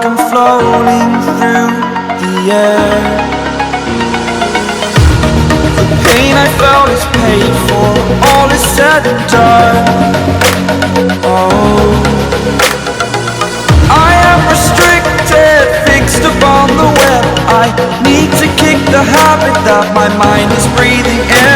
like I'm floating through the air. The pain I felt is paid for, all is said and done. Oh, I am restricted, fixed upon the web. I need to kick the habit that my mind is breathing in.